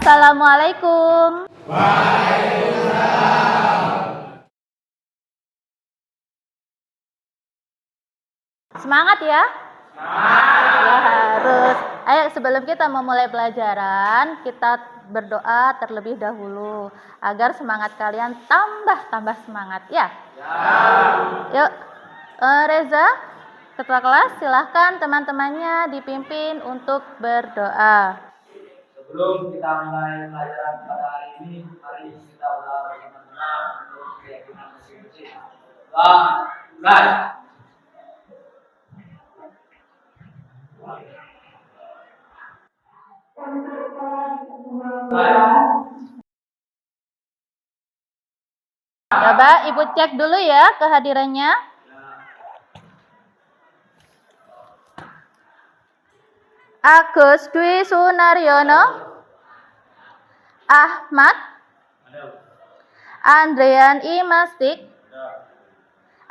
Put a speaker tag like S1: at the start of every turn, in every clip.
S1: Assalamualaikum. Semangat ya. Ya harus. Ayo sebelum kita memulai pelajaran, kita berdoa terlebih dahulu agar semangat kalian tambah semangat ya. Yuk, Reza, ketua kelas, silahkan teman-temannya dipimpin untuk berdoa.
S2: Sebelum kita mulai pelajaran pada hari ini, mari kita berdoa bersama-sama untuk keyakinan masing-masing. Mulai.
S1: Coba Ibu cek dulu ya kehadirannya. Agus Dwi Sunaryono, Ahmad, Andrean Imastik,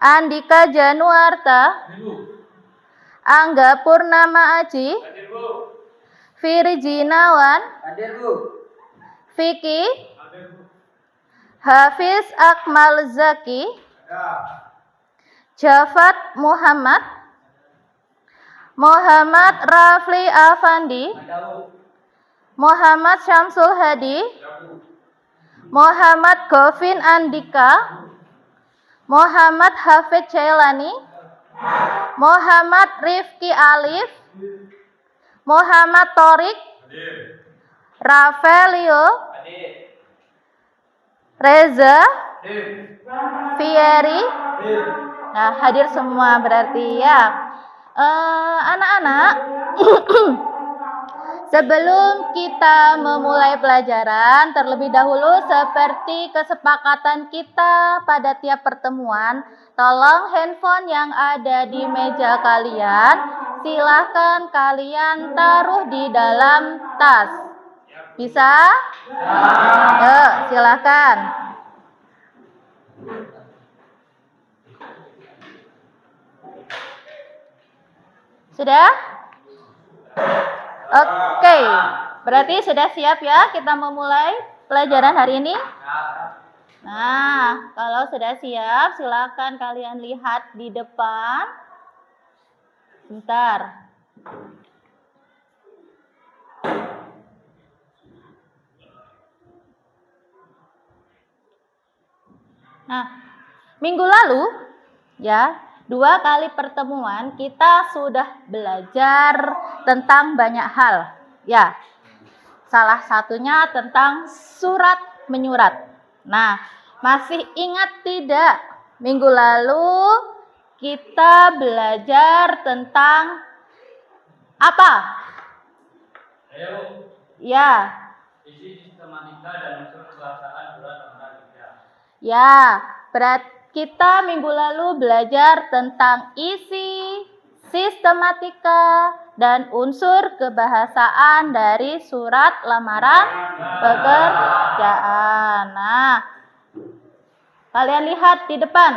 S1: Andika Januarta, Angga Purnama Aji, Virginawan, Vicky, Hafiz Akmal Zaki, Jafat Muhammad, Muhammad Rafli Afandi, Muhammad Syamsul Hadi, Muhammad Govin Andika, Muhammad Hafid Jailani, Muhammad Rifki Alif, Muhammad Torik, Rafaelio, Reza, Fieri. Nah, hadir semua berarti ya. Anak-anak, sebelum kita memulai pelajaran, terlebih dahulu seperti kesepakatan kita pada tiap pertemuan, tolong handphone yang ada di meja kalian, silahkan kalian taruh di dalam tas. Bisa? Yuk, silahkan. Sudah? Oke, berarti sudah siap ya kita memulai pelajaran hari ini? Nah, kalau sudah siap, silakan kalian lihat di depan. Bentar. Nah, minggu lalu ya, 2 kali pertemuan kita sudah belajar tentang banyak hal. Ya, salah satunya tentang surat menyurat. Nah, masih ingat tidak? Minggu lalu kita belajar tentang apa? Ya.
S2: Isi sistematika dan unsur kebahasaan surat lamaran kerja.
S1: Ya, berarti kita minggu lalu belajar tentang isi, sistematika, dan unsur kebahasaan dari surat lamaran pekerjaan. Nah, kalian lihat di depan.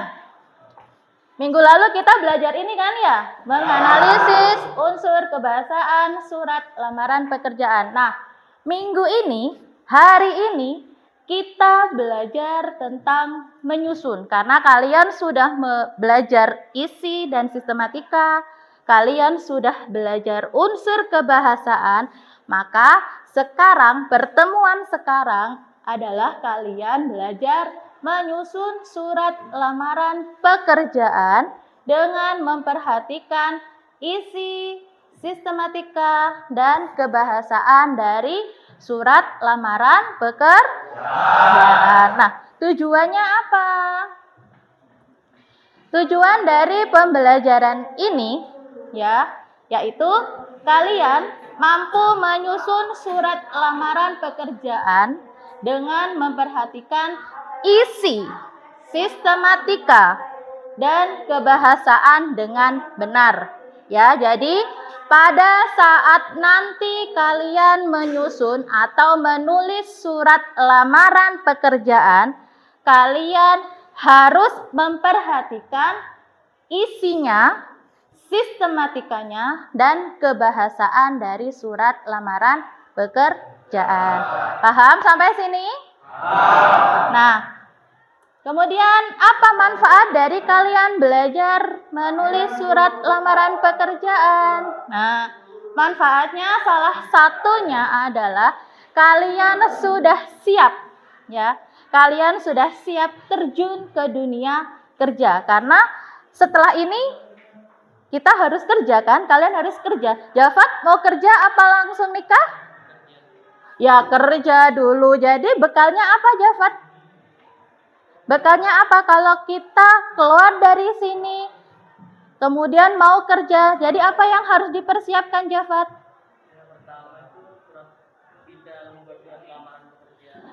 S1: Minggu lalu kita belajar ini kan ya? Menganalisis unsur kebahasaan surat lamaran pekerjaan. Nah, minggu ini, hari ini, kita belajar tentang menyusun. Karena kalian sudah belajar isi dan sistematika, kalian sudah belajar unsur kebahasaan, maka sekarang, pertemuan sekarang adalah kalian belajar menyusun surat lamaran pekerjaan dengan memperhatikan isi, sistematika, dan kebahasaan dari surat lamaran pekerjaan. Nah, tujuannya apa? Tujuan dari pembelajaran ini ya, yaitu kalian mampu menyusun surat lamaran pekerjaan dengan memperhatikan isi, sistematika, dan kebahasaan dengan benar. Ya, jadi pada saat nanti kalian menyusun atau menulis surat lamaran pekerjaan, kalian harus memperhatikan isinya, sistematikanya, dan kebahasaan dari surat lamaran pekerjaan. pekerjaan. Paham sampai sini? Nah, kemudian apa manfaat dari kalian belajar menulis surat lamaran pekerjaan? Nah, manfaatnya salah satunya adalah kalian sudah siap, ya. Kalian sudah siap terjun ke dunia kerja karena setelah ini kita harus kerja kan? Kalian harus kerja. Jafat mau kerja apa langsung nikah? Ya kerja dulu. Jadi bekalnya apa Jafat? Bekalnya apa kalau kita keluar dari sini kemudian mau kerja? Jadi apa yang harus dipersiapkan Jafat?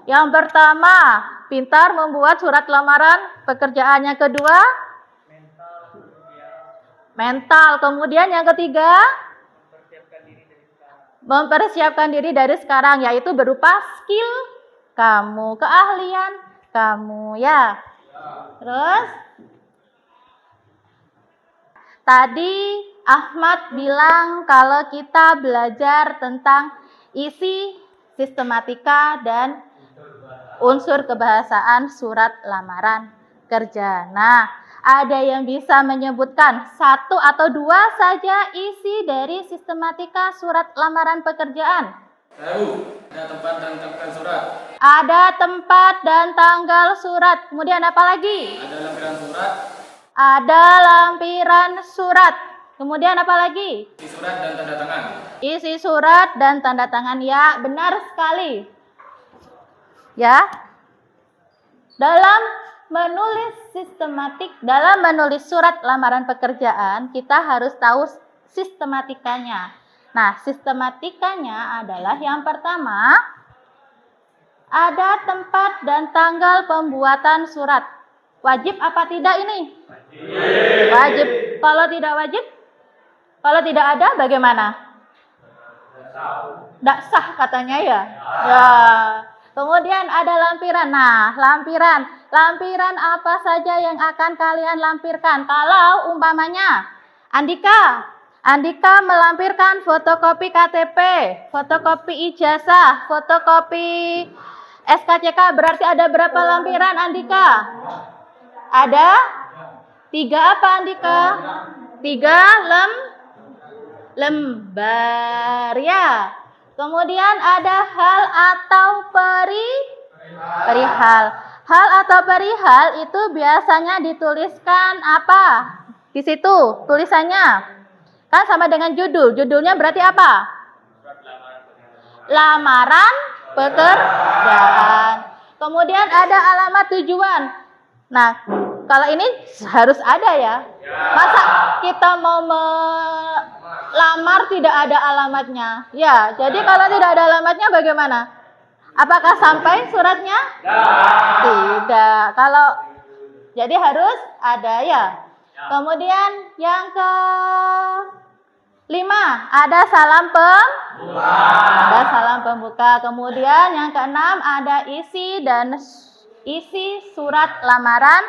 S1: Yang pertama, pintar membuat surat lamaran pekerjaan. Yang kedua, mental. Kemudian yang ketiga, mempersiapkan diri dari sekarang, yaitu berupa skill kamu, keahlian kamu, ya. Terus, tadi Ahmad bilang kalau kita belajar tentang isi sistematika dan unsur kebahasaan surat lamaran kerja. Nah, ada yang bisa menyebutkan satu atau dua saja isi dari sistematika surat lamaran pekerjaan?
S3: Ada tempat dan tanggal surat.
S1: Ada tempat dan tanggal surat. Kemudian apa lagi?
S3: Ada lampiran surat.
S1: Ada lampiran surat. Kemudian apa lagi?
S3: Isi surat dan tanda tangan.
S1: Isi surat dan tanda tangan. Ya, benar sekali. Ya, dalam menulis sistematik, dalam menulis surat lamaran pekerjaan, kita harus tahu sistematikanya. Nah, sistematikanya adalah yang pertama, ada tempat dan tanggal pembuatan surat. Wajib apa tidak ini? Wajib. Kalau tidak wajib? Kalau tidak ada bagaimana? Tidak sah katanya ya. Ya. Kemudian ada lampiran. Nah, lampiran apa saja yang akan kalian lampirkan? Kalau umpamanya Andika melampirkan fotokopi KTP, fotokopi ijazah, fotokopi SKCK, berarti ada berapa lampiran Andika? Ada 3 apa Andika? 3 lembar ya. Kemudian ada hal atau perihal. Hal atau perihal itu biasanya dituliskan apa? Di situ tulisannya kan sama dengan judul. Judulnya berarti apa? Lamaran pekerjaan. Kemudian ada alamat tujuan. Nah, kalau ini harus ada ya. Masa kita mau melamar tidak ada alamatnya? Ya, jadi kalau tidak ada alamatnya bagaimana? Apakah sampai suratnya? Tidak. Kalau jadi harus ada ya. Kemudian yang ke-5 ada salam pembuka. Kemudian yang ke-6 ada isi surat lamaran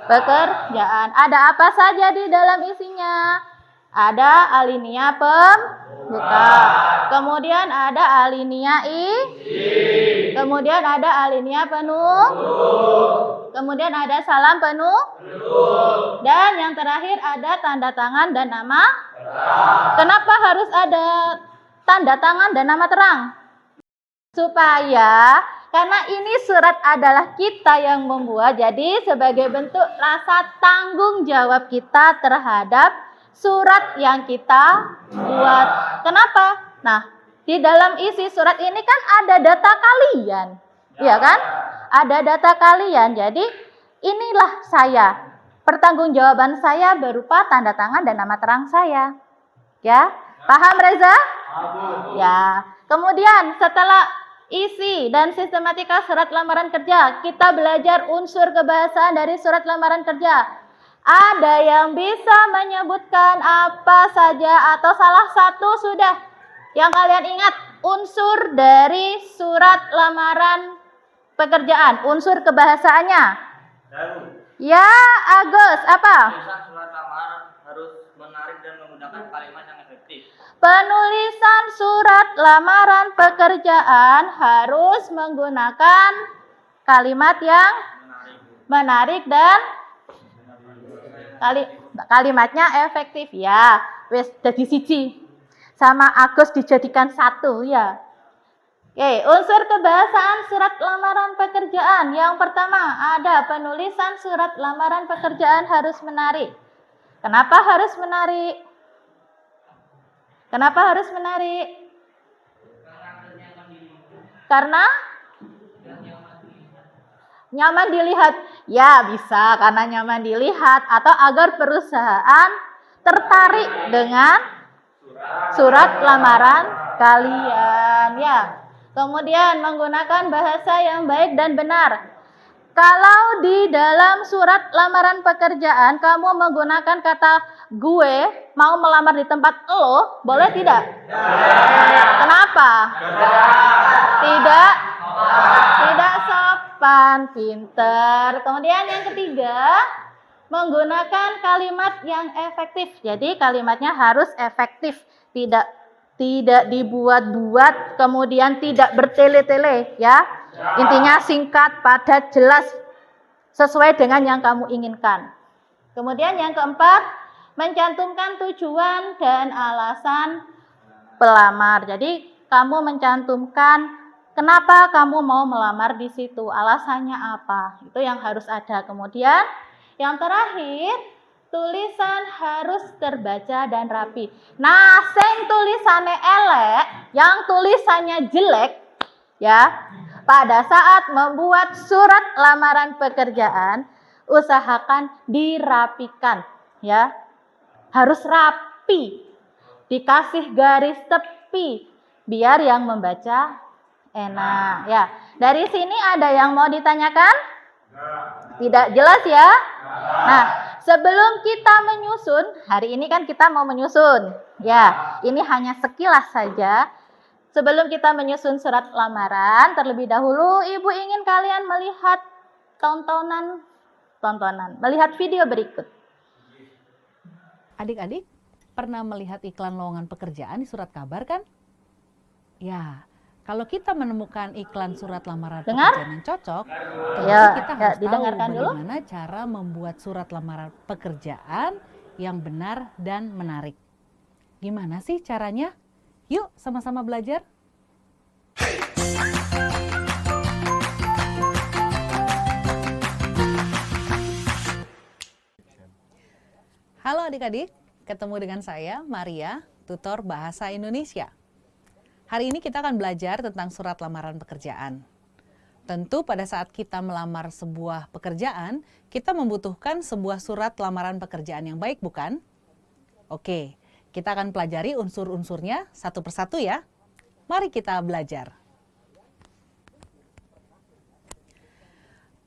S1: pekerjaan. Ada apa saja di dalam isinya? Ada alinea pembuka. Kemudian ada alinea Kemudian ada alinea penuh. Kemudian ada salam penuh. Dan yang terakhir ada tanda tangan dan nama. Kenapa harus ada tanda tangan dan nama terang? Karena ini surat adalah kita yang membuat, jadi sebagai bentuk rasa tanggung jawab kita terhadap surat yang kita buat. Kenapa? Nah, di dalam isi surat ini kan ada data kalian, ya kan? Ada data kalian, jadi inilah saya. Pertanggungjawaban saya berupa tanda tangan dan nama terang saya. Ya, paham Reza? Ya. Kemudian setelah isi dan sistematika surat lamaran kerja, kita belajar unsur kebahasaan dari surat lamaran kerja. Ada yang bisa menyebutkan apa saja atau salah satu sudah yang kalian ingat unsur dari surat lamaran pekerjaan, unsur kebahasaannya? Ya, Agus, apa?
S4: Surat lamaran harus menarik dan menggunakan kalimat yang efektif.
S1: Penulisan surat lamaran pekerjaan harus menggunakan kalimat yang menarik dan kalimatnya efektif ya. Wes jadi siji. Sama Agus dijadikan satu ya. Oke, unsur kebahasaan surat lamaran pekerjaan. Yang pertama ada penulisan surat lamaran pekerjaan harus menarik. Kenapa harus menarik? Kenapa harus menarik? Karena nyaman dilihat. Ya, bisa karena nyaman dilihat atau agar perusahaan tertarik dengan surat lamaran kalian ya. Kemudian menggunakan bahasa yang baik dan benar. Kalau di dalam surat lamaran pekerjaan kamu menggunakan kata gue mau melamar di tempat lo, boleh tidak? Kenapa? Tidak sopan, pinter. Kemudian yang ketiga, menggunakan kalimat yang efektif. Jadi kalimatnya harus efektif, tidak dibuat-buat, kemudian tidak bertele-tele ya. Intinya singkat, padat, jelas, sesuai dengan yang kamu inginkan. Kemudian yang keempat, mencantumkan tujuan dan alasan pelamar. Jadi kamu mencantumkan kenapa kamu mau melamar di situ, alasannya apa, itu yang harus ada. Kemudian yang terakhir, tulisan harus terbaca dan rapi. Nah, sing tulisannya elek, yang tulisannya jelek, ya, pada saat membuat surat lamaran pekerjaan, usahakan dirapikan, ya, harus rapi, dikasih garis tepi, biar yang membaca enak, ya. Dari sini ada yang mau ditanyakan? Tidak jelas ya? Nah, sebelum kita menyusun, hari ini kan kita mau menyusun. Ya, ini hanya sekilas saja. Sebelum kita menyusun surat lamaran, terlebih dahulu Ibu ingin kalian melihat tontonan, melihat video berikut.
S4: Adik-adik pernah melihat iklan lowongan pekerjaan di surat kabar kan? Ya, kalau kita menemukan iklan surat lamaran pekerjaan yang cocok, tentu kita harus tahu bagaimana cara membuat surat lamaran pekerjaan yang benar dan menarik. Gimana sih caranya? Yuk sama-sama belajar. Halo adik-adik, ketemu dengan saya Maria, tutor Bahasa Indonesia. Hari ini kita akan belajar tentang surat lamaran pekerjaan. Tentu pada saat kita melamar sebuah pekerjaan, kita membutuhkan sebuah surat lamaran pekerjaan yang baik, bukan? Oke, kita akan pelajari unsur-unsurnya satu persatu ya. Mari kita belajar.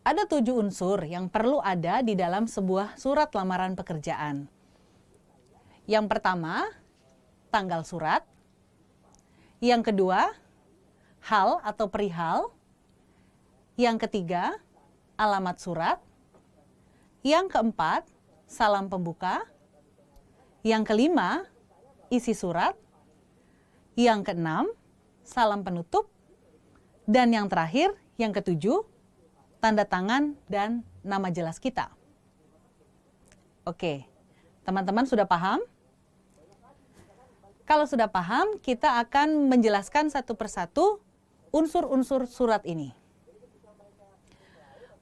S4: Ada 7 unsur yang perlu ada di dalam sebuah surat lamaran pekerjaan. Yang pertama, tanggal surat. Yang kedua, hal atau perihal. Yang ketiga, alamat surat. Yang keempat, salam pembuka. Yang kelima, isi surat. Yang keenam, salam penutup. Dan yang terakhir, yang ketujuh, tanda tangan dan nama jelas kita. Oke, teman-teman sudah paham? Kalau sudah paham, kita akan menjelaskan satu persatu unsur-unsur surat ini.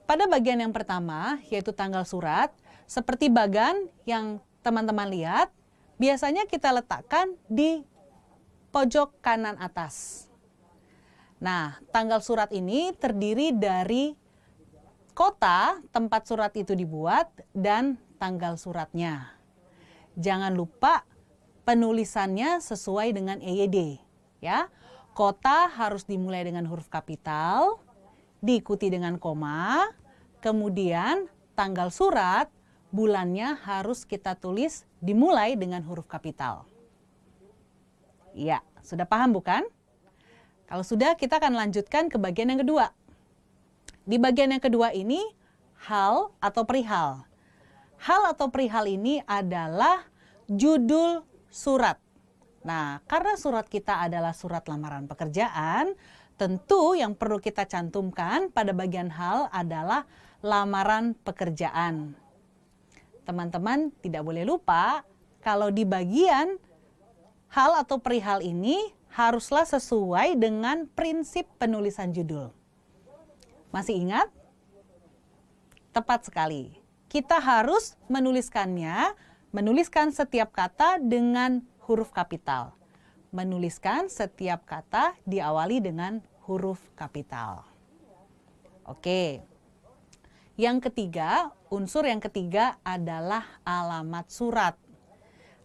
S4: Pada bagian yang pertama, yaitu tanggal surat, seperti bagan yang teman-teman lihat, biasanya kita letakkan di pojok kanan atas. Nah, tanggal surat ini terdiri dari kota tempat surat itu dibuat dan tanggal suratnya. Jangan lupa penulisannya sesuai dengan EYD, ya. Kota harus dimulai dengan huruf kapital, diikuti dengan koma, kemudian tanggal surat, bulannya harus kita tulis dimulai dengan huruf kapital. Ya, sudah paham bukan? Kalau sudah, kita akan lanjutkan ke bagian yang kedua. Di bagian yang kedua ini, hal atau perihal. Hal atau perihal ini adalah judul surat Nah, karena surat kita adalah surat lamaran pekerjaan, tentu yang perlu kita cantumkan pada bagian hal adalah lamaran pekerjaan. Teman-teman tidak boleh lupa kalau di bagian hal atau perihal ini haruslah sesuai dengan prinsip penulisan judul. Masih ingat? Tepat sekali. Kita harus menuliskan setiap kata dengan huruf kapital. Menuliskan setiap kata diawali dengan huruf kapital. Oke. Yang ketiga, unsur yang ketiga adalah alamat surat.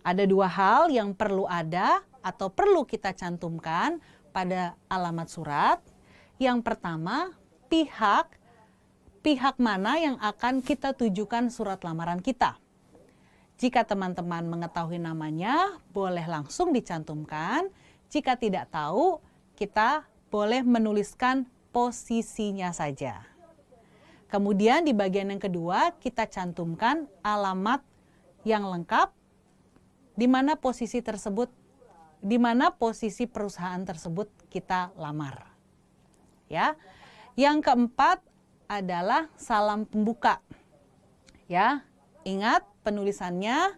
S4: Ada dua hal yang perlu ada atau perlu kita cantumkan pada alamat surat. Yang pertama, pihak mana yang akan kita tujukan surat lamaran kita. Jika teman-teman mengetahui namanya, boleh langsung dicantumkan. Jika tidak tahu, kita boleh menuliskan posisinya saja. Kemudian di bagian yang kedua, kita cantumkan alamat yang lengkap, di mana posisi perusahaan tersebut kita lamar. Ya. Yang keempat adalah salam pembuka. Ya, ingat penulisannya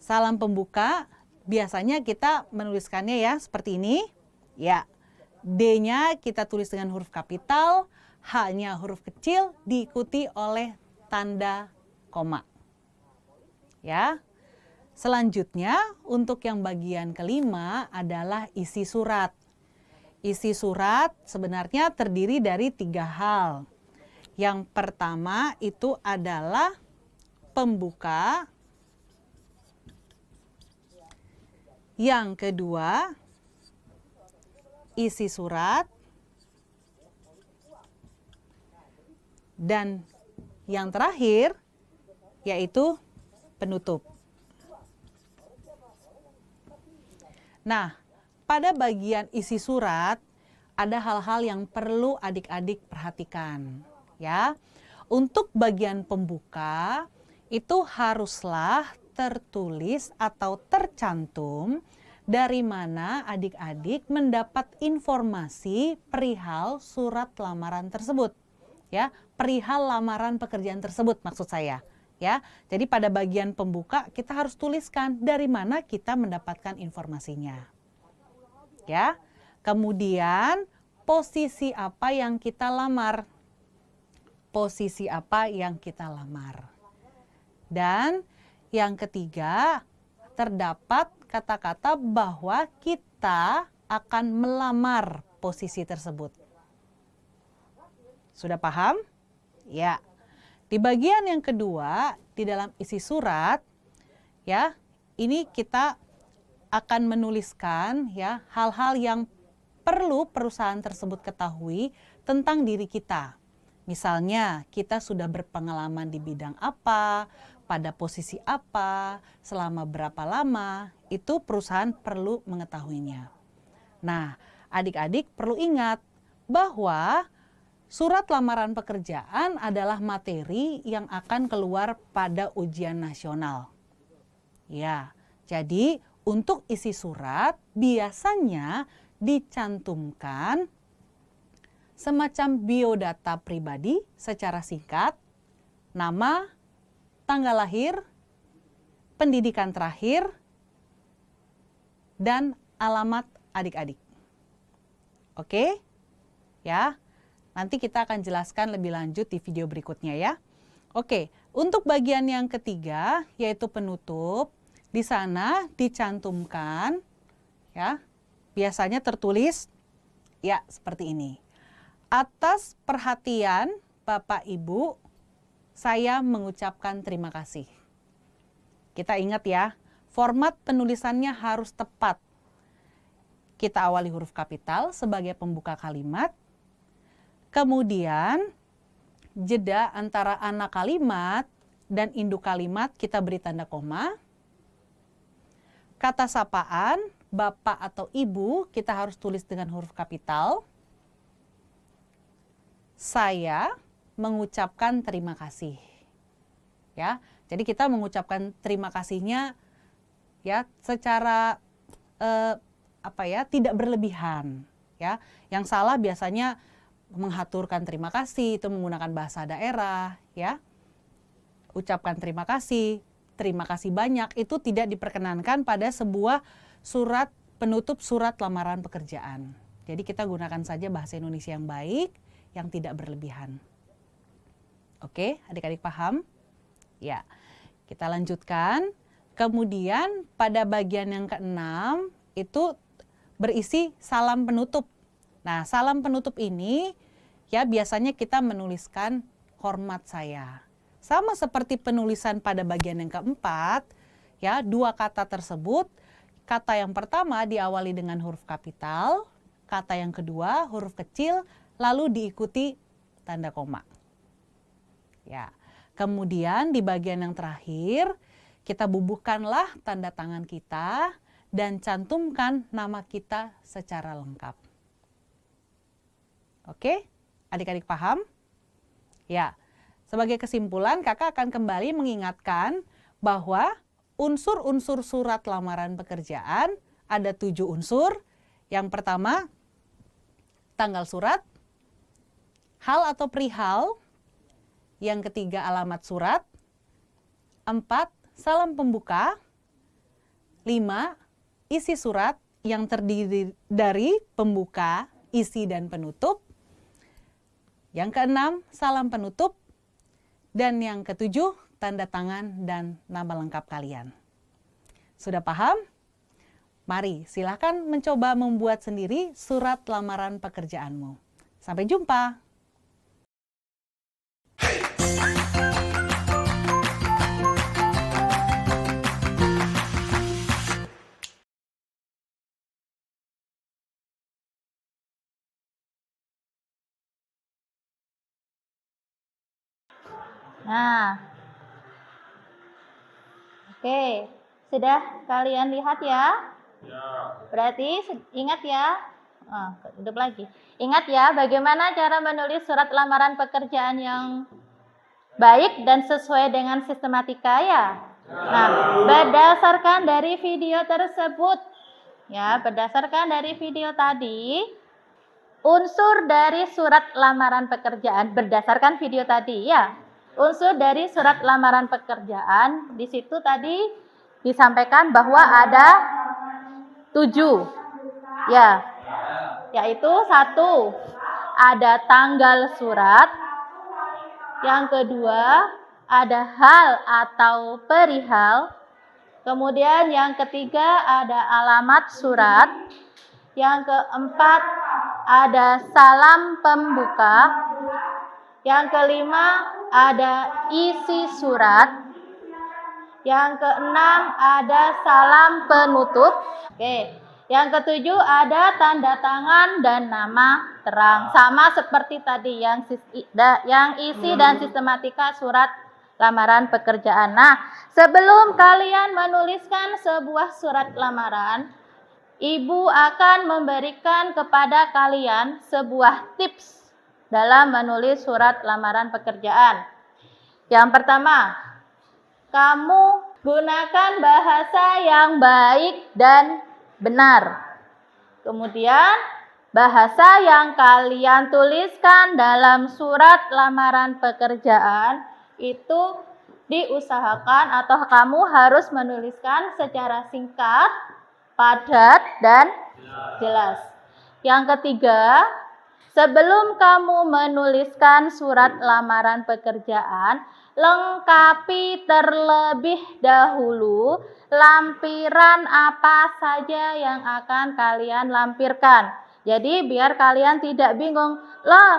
S4: salam pembuka biasanya kita menuliskannya ya seperti ini. Ya. D-nya kita tulis dengan huruf kapital, H-nya huruf kecil diikuti oleh tanda koma. Ya. Selanjutnya untuk yang bagian kelima adalah isi surat. Isi surat sebenarnya terdiri dari 3 hal. Yang pertama itu adalah pembuka. Yang kedua, isi surat. Dan yang terakhir yaitu penutup. Nah, pada bagian isi surat ada hal-hal yang perlu adik-adik perhatikan, ya. Untuk bagian pembuka itu haruslah tertulis atau tercantum dari mana adik-adik mendapat informasi perihal surat lamaran tersebut. Ya, perihal lamaran pekerjaan tersebut maksud saya. Ya, jadi pada bagian pembuka kita harus tuliskan dari mana kita mendapatkan informasinya. Ya, kemudian posisi apa yang kita lamar. Posisi apa yang kita lamar. Dan yang ketiga, terdapat kata-kata bahwa kita akan melamar posisi tersebut. Sudah paham? Ya. Di bagian yang kedua, di dalam isi surat, ya, ini kita akan menuliskan ya hal-hal yang perlu perusahaan tersebut ketahui tentang diri kita. Misalnya, kita sudah berpengalaman di bidang apa, pada posisi apa, selama berapa lama, itu perusahaan perlu mengetahuinya. Nah, adik-adik perlu ingat bahwa surat lamaran pekerjaan adalah materi yang akan keluar pada ujian nasional. Ya, jadi untuk isi surat biasanya dicantumkan semacam biodata pribadi secara singkat, nama, tanggal lahir, pendidikan terakhir, dan alamat adik-adik. Oke? Ya. Nanti kita akan jelaskan lebih lanjut di video berikutnya ya. Oke, untuk bagian yang ketiga yaitu penutup, di sana dicantumkan ya. Biasanya tertulis ya seperti ini. Atas perhatian Bapak Ibu, saya mengucapkan terima kasih. Kita ingat ya, format penulisannya harus tepat. Kita awali huruf kapital sebagai pembuka kalimat. Kemudian jeda antara anak kalimat dan induk kalimat kita beri tanda koma. Kata sapaan, Bapak atau Ibu kita harus tulis dengan huruf kapital. Saya mengucapkan terima kasih. Ya, jadi kita mengucapkan terima kasihnya ya secara tidak berlebihan, ya. Yang salah biasanya menghaturkan terima kasih, itu menggunakan bahasa daerah, ya. Ucapkan terima kasih banyak, itu tidak diperkenankan pada sebuah surat penutup surat lamaran pekerjaan. Jadi kita gunakan saja bahasa Indonesia yang baik, yang tidak berlebihan. Oke, adik-adik paham? Ya, kita lanjutkan. Kemudian pada bagian yang keenam itu berisi salam penutup. Nah, salam penutup ini ya biasanya kita menuliskan hormat saya. Sama seperti penulisan pada bagian yang keempat, ya, dua kata tersebut, kata yang pertama diawali dengan huruf kapital, kata yang kedua huruf kecil, lalu diikuti tanda koma. Ya. Kemudian di bagian yang terakhir, kita bubuhkanlah tanda tangan kita dan cantumkan nama kita secara lengkap. Oke, adik-adik paham? Ya, sebagai kesimpulan kakak akan kembali mengingatkan bahwa unsur-unsur surat lamaran pekerjaan ada 7 unsur. Yang pertama, tanggal surat, hal atau perihal. Yang ketiga, alamat surat. 4, salam pembuka. 5, isi surat yang terdiri dari pembuka, isi, dan penutup. Yang keenam, salam penutup. Dan yang ketujuh, tanda tangan dan nama lengkap kalian. Sudah paham? Mari silakan mencoba membuat sendiri surat lamaran pekerjaanmu. Sampai jumpa.
S1: Nah, oke, sudah kalian lihat ya? Berarti ingat ya? Hidup lagi. Ingat ya, bagaimana cara menulis surat lamaran pekerjaan yang baik dan sesuai dengan sistematika ya? Nah, berdasarkan dari video tersebut, ya, berdasarkan dari video tadi, unsur dari surat lamaran pekerjaan berdasarkan video tadi ya. Unsur dari surat lamaran pekerjaan di situ tadi disampaikan bahwa ada 7. Ya. Yaitu 1, ada tanggal surat. Yang kedua, ada hal atau perihal. Kemudian yang ketiga ada alamat surat. Yang keempat ada salam pembuka. Yang kelima ada isi surat. Yang keenam ada salam penutup. Oke. Yang ketujuh ada tanda tangan dan nama terang. Sama seperti tadi yang isi dan sistematika surat lamaran pekerjaan. Nah, sebelum kalian menuliskan sebuah surat lamaran, Ibu akan memberikan kepada kalian sebuah tips dalam menulis surat lamaran pekerjaan. Yang pertama, kamu gunakan bahasa yang baik dan benar. Kemudian, bahasa yang kalian tuliskan dalam surat lamaran pekerjaan itu diusahakan atau kamu harus menuliskan secara singkat, padat, dan jelas. Yang ketiga, sebelum kamu menuliskan surat lamaran pekerjaan, lengkapi terlebih dahulu lampiran apa saja yang akan kalian lampirkan. Jadi biar kalian tidak bingung, loh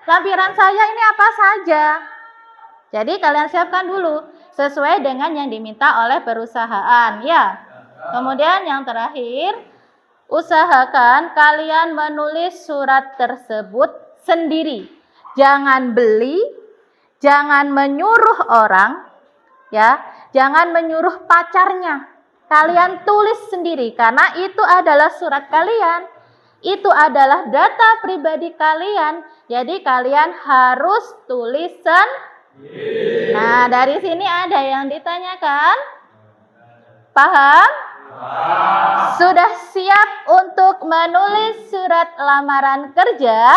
S1: lampiran saya ini apa saja? Jadi kalian siapkan dulu sesuai dengan yang diminta oleh perusahaan ya. Kemudian yang terakhir, usahakan kalian menulis surat tersebut sendiri. Jangan beli, jangan menyuruh orang, ya, jangan menyuruh pacarnya. Kalian tulis sendiri karena itu adalah surat kalian. Itu adalah data pribadi kalian. Jadi kalian harus tulis sendiri. Nah, dari sini ada yang ditanyakan? Paham? Sudah siap untuk menulis surat lamaran kerja?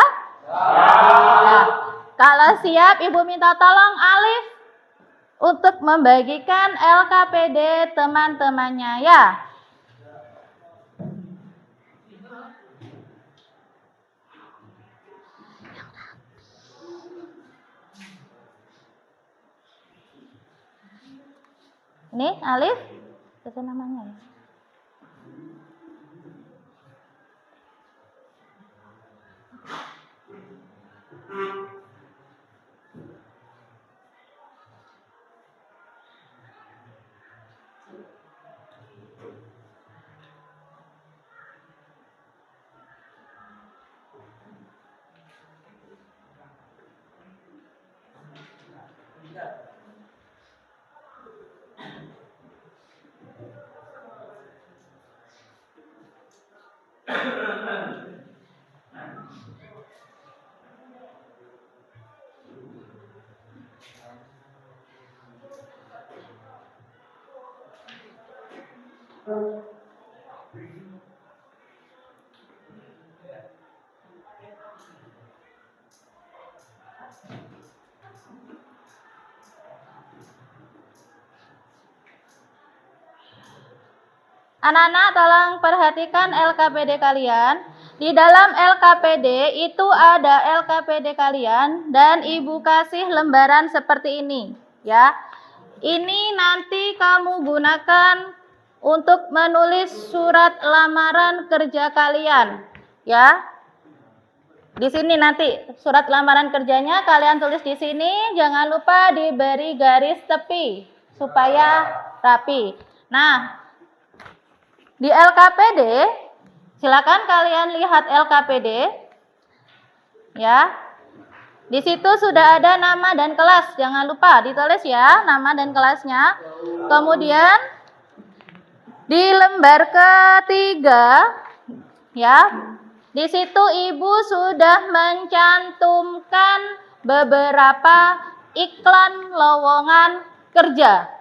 S1: Nah, kalau siap, Ibu minta tolong Alif untuk membagikan LKPD teman-temannya ya. Ini Alif, itu namanya ya. Anak-anak tolong perhatikan LKPD kalian. Di dalam LKPD itu ada LKPD kalian dan Ibu kasih lembaran seperti ini, ya. Ini nanti kamu gunakan untuk menulis surat lamaran kerja kalian, ya. Di sini nanti surat lamaran kerjanya kalian tulis di sini, jangan lupa diberi garis tepi supaya rapi. Nah, di LKPD, silakan kalian lihat LKPD, ya. Di situ sudah ada nama dan kelas, jangan lupa ditulis ya nama dan kelasnya. Kemudian di lembar ketiga, ya, di situ Ibu sudah mencantumkan beberapa iklan lowongan kerja.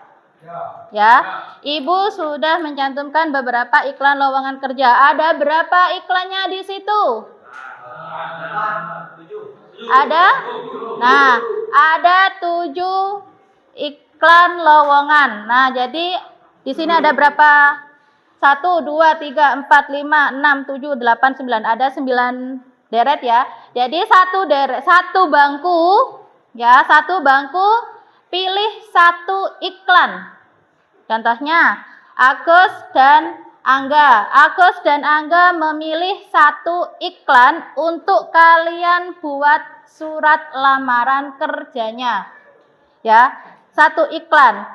S1: Ya, Ibu sudah mencantumkan beberapa iklan lowongan kerja. Ada berapa iklannya di situ? Ada? Nah, ada 7 iklan lowongan. Nah, jadi di sini ada berapa? 1, 2, 3, 4, 5, 6, 7, 8, 9. Ada 9 deret ya. Jadi satu bangku, ya, satu bangku pilih 1 iklan. Contohnya, Agus dan Angga. Agus dan Angga memilih 1 iklan untuk kalian buat surat lamaran kerjanya. Ya, 1 iklan.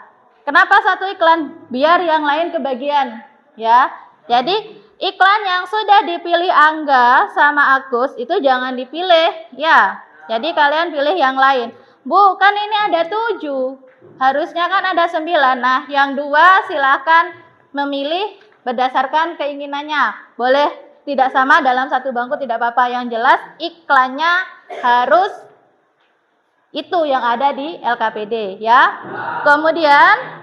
S1: Kenapa 1 iklan? Biar yang lain kebagian. Ya, jadi iklan yang sudah dipilih Angga sama Agus itu jangan dipilih. Ya, jadi kalian pilih yang lain. Bu, kan ini ada 7. Harusnya kan ada 9. Nah, yang 2 silakan memilih berdasarkan keinginannya. Boleh tidak sama dalam 1 bangku, tidak apa-apa. Yang jelas iklannya harus itu yang ada di LKPD, ya. Kemudian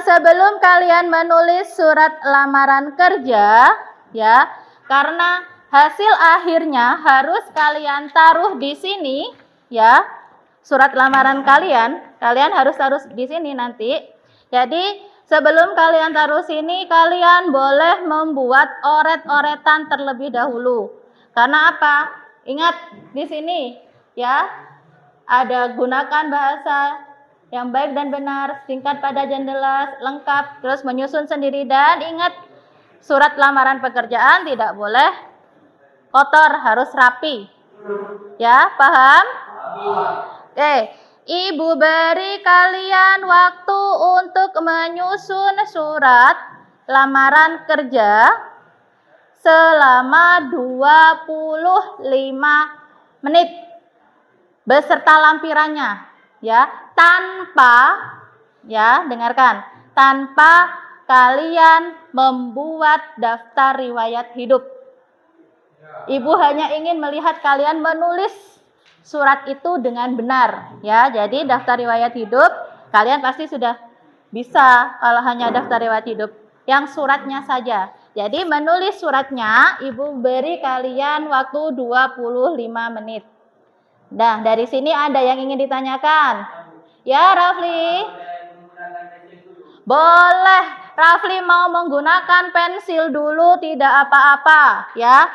S1: sebelum kalian menulis surat lamaran kerja, ya, karena hasil akhirnya harus kalian taruh di sini, ya. Surat lamaran kalian harus taruh di sini nanti. Jadi sebelum kalian taruh sini, kalian boleh membuat oret-oretan terlebih dahulu. Karena apa? Ingat di sini, ya, ada gunakan bahasa yang baik dan benar, singkat, padat dan jelas, lengkap, terus menyusun sendiri, dan ingat surat lamaran pekerjaan tidak boleh kotor, harus rapi. Ya, paham? Ibu beri kalian waktu untuk menyusun surat lamaran kerja selama 25 menit beserta lampirannya, ya, dengarkan, tanpa kalian membuat daftar riwayat hidup. Ibu hanya ingin melihat kalian menulis surat itu dengan benar, ya. Jadi daftar riwayat hidup kalian pasti sudah Bisa kalau hanya daftar riwayat hidup. Yang suratnya saja. Jadi menulis suratnya, Ibu beri kalian waktu 25 menit. Nah, dari sini ada yang ingin ditanyakan? Ya, Rafli? Boleh. Rafli mau menggunakan pensil dulu, tidak apa-apa. Ya.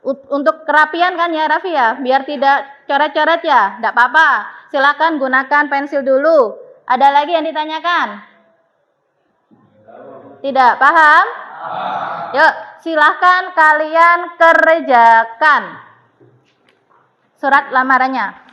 S1: Untuk kerapian kan ya, Rafli ya? Biar tidak coret-coret ya, tidak apa-apa. Silakan gunakan pensil dulu. Ada lagi yang ditanyakan? Tidak, paham? Yuk, silahkan kalian kerjakan surat lamarannya.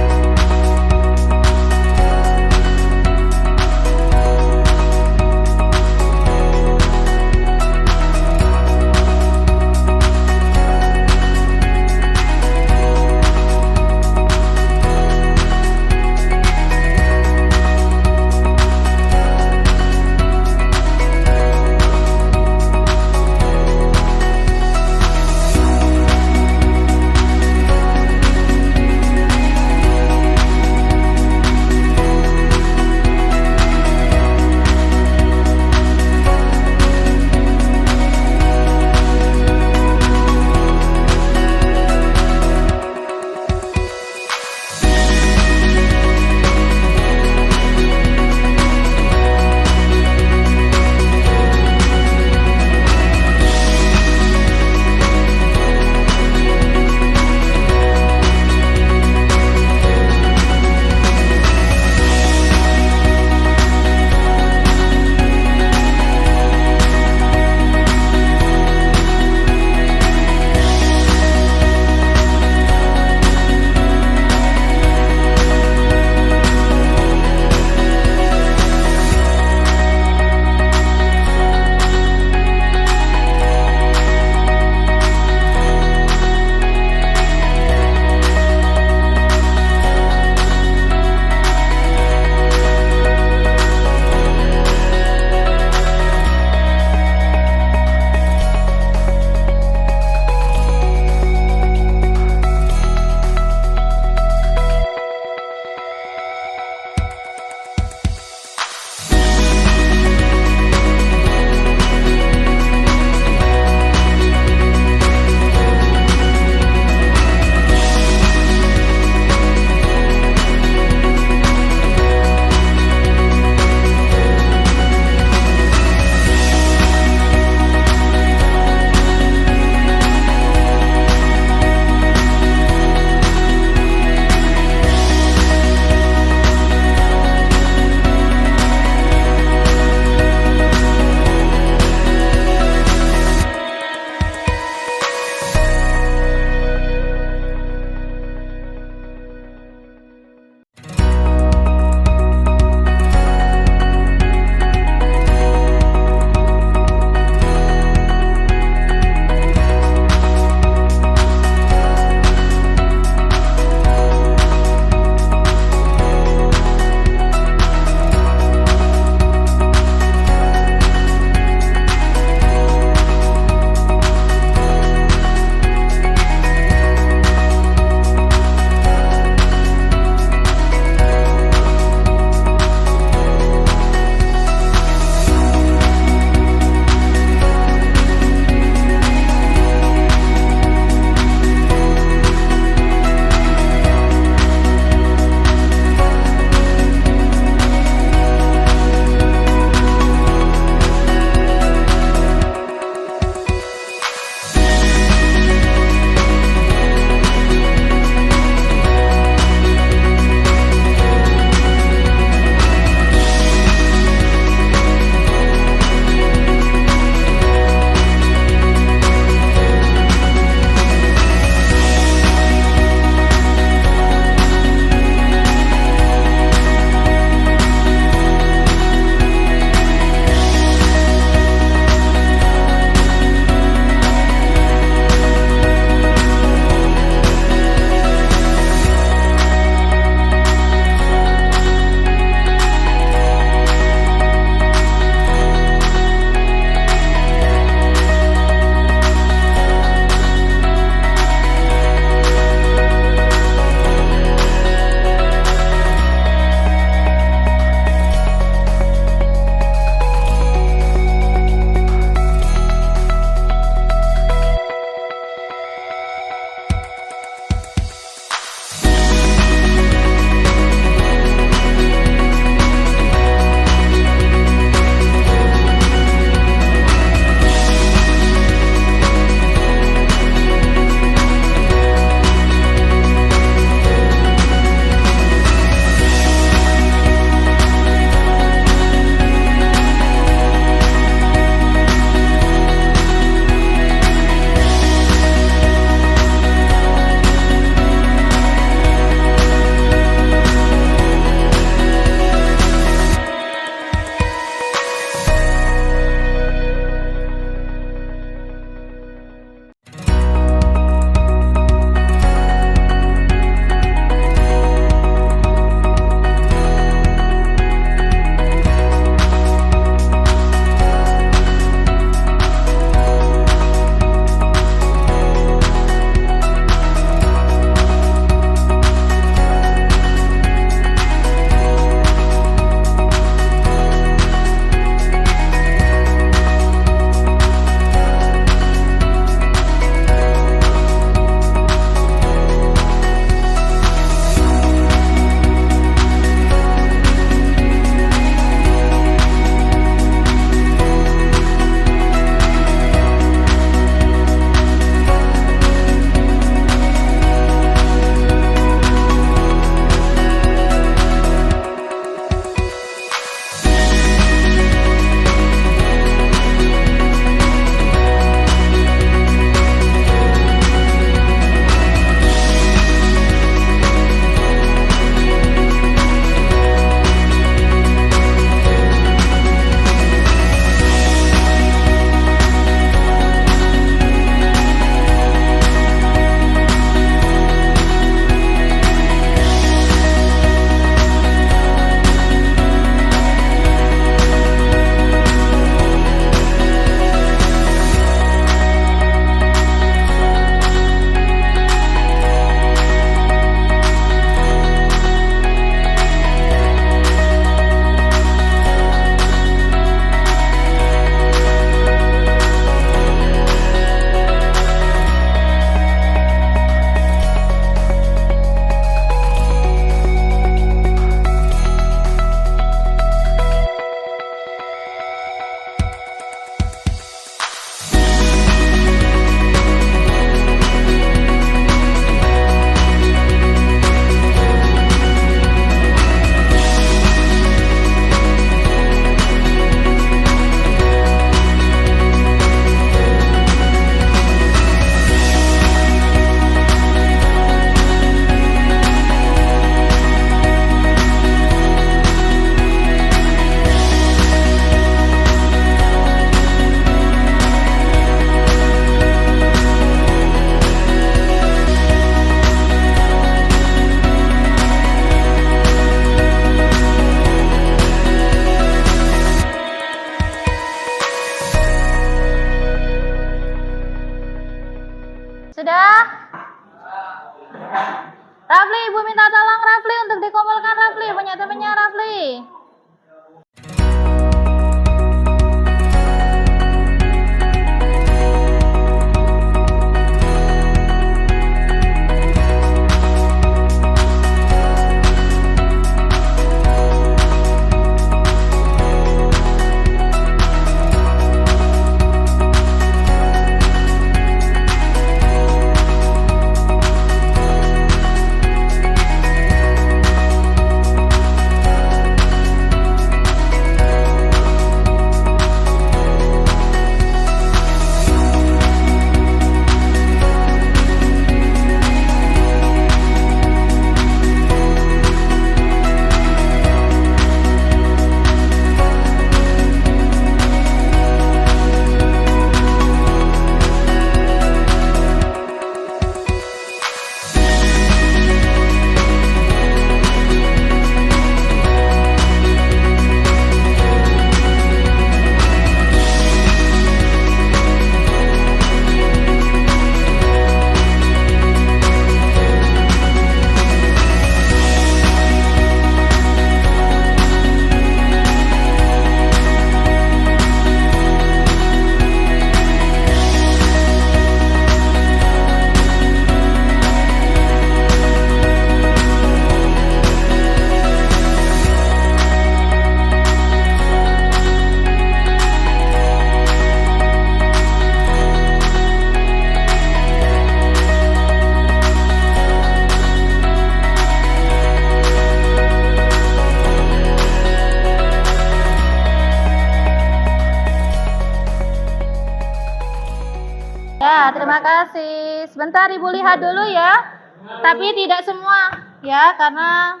S1: Sebentar Ibu lihat dulu ya. Tapi tidak semua ya, karena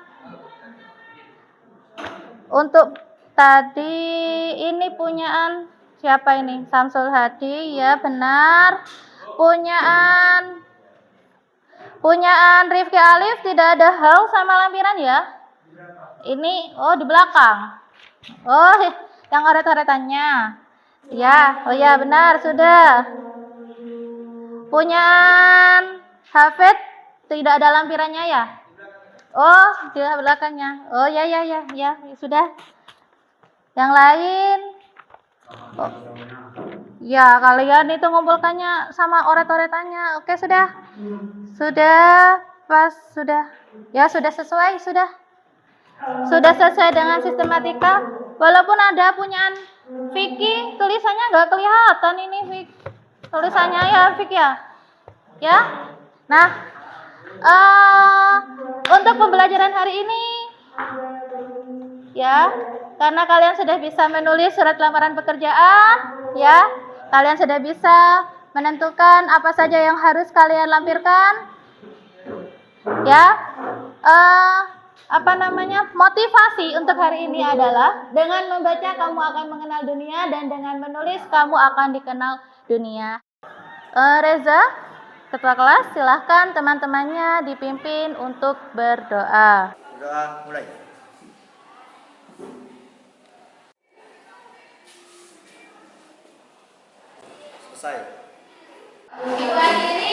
S1: untuk tadi ini punyaan siapa ini? Samsul Hadi, ya benar. Punyaan Rifki Alif tidak ada hal sama lampiran ya. Ini oh di belakang. Oh, yang oret-oretannya. Ya, oh ya benar sudah. Punyaan Hafid tidak ada lampirannya ya? Oh, di belakangnya. Oh ya sudah. Yang lain? Oh. Ya, kalian itu ngumpulkannya sama oret-oretannya. Oke, sudah. Sudah, pas sudah. Ya, sudah sesuai, sudah. Sudah sesuai dengan sistematika. Walaupun ada punyaan Vicky, tulisannya nggak kelihatan ini Vicky. Tulisannya ya Vicky ya. Ya. Nah, untuk pembelajaran hari ini ya, karena kalian sudah bisa menulis surat lamaran pekerjaan, ya, kalian sudah bisa menentukan apa saja yang harus kalian lampirkan, ya. Motivasi untuk hari ini adalah dengan membaca kamu akan mengenal dunia dan dengan menulis kamu akan dikenal dunia. Reza, ketua kelas, silahkan teman-temannya dipimpin untuk berdoa.
S5: Doa mulai. Selesai.
S1: Ibu hadirin